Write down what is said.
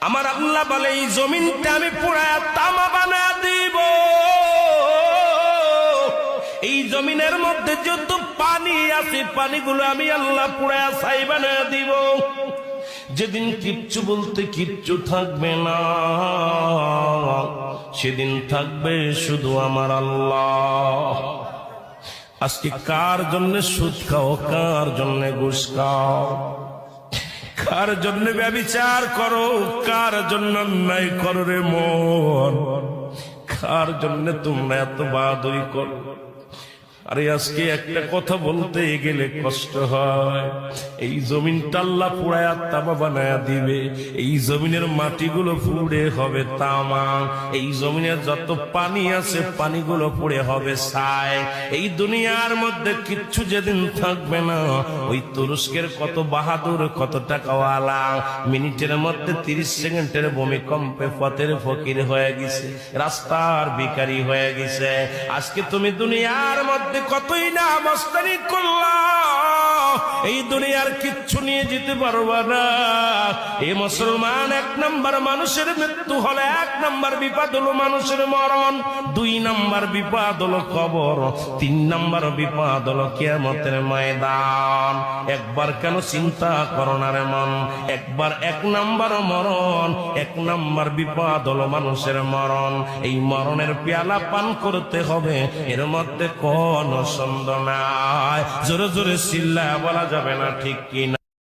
আমার আল্লাহ বলে এই জমিনটা আমি পুরায়া তামা বানা দিব। এই জমিনের মধ্যে যত পানি আছে পানিগুলো আমি আল্লাহ পুরায়া ছাই বানা দিব। যেদিন কিচ্ছু বলতে কিচ্ছু থাকবে না, সেদিন থাকবে শুধু আমার আল্লাহ। আজকে কার জন্য সুদ খাও, কার জন্য ঘুষ খাও, কার জন্য ব্যভিচার করো, কার জন্য অন্যায় করো রে মন, কার জন্য তোমরা এত বাহাদুরি করো। আরে আজকে একটা কথা বলতে গেলে কষ্ট হয়। এই জমিনটা আল্লাহ পুরায়া তামা বানায়া দিবে। এই জমিনের মাটিগুলো পুড়ে হবে তামা। এই জমিনের যত পানি আছে পানিগুলো পুড়ে হবে ছাই। এই দুনিয়ার মধ্যে কিচ্ছু যেদিন থাকবে না, ওই তুরস্কের কত বাহাদুর, কত টাকাওয়ালা মিনিটের মধ্যে 30 সেকেন্ডের ভূমিকম্পে পথের ফকির হয়ে গেছে, রাস্তার ভিখারি হয়ে গেছে। আজকে তুমি দুনিয়ার মধ্যে কতই না মস্তানি করলা, এই দুনিয়ার কিচ্ছু নিয়ে যেতে পারবা না। এই মুসলমান, 1 নম্বর মানুষের মৃত্যু হলে 1 নম্বর বিপদ হলো মানুষের মরণ, 2 নম্বর বিপদ হলো কবর, 3 নম্বর বিপদ হলো কিয়ামতের ময়দান। একবার কেন চিন্তা করো না রে মন, একবার 1 নম্বর মরণ, 1 নম্বর বিপদ হলো মানুষের মরণ। এই মরণের পেয়ালা পান করতে হবে, এর মধ্যে কোন সন্দেহ নাই। জোরে জোরে চিল্লায়া বলা যাবে না, ঠিক কিনা?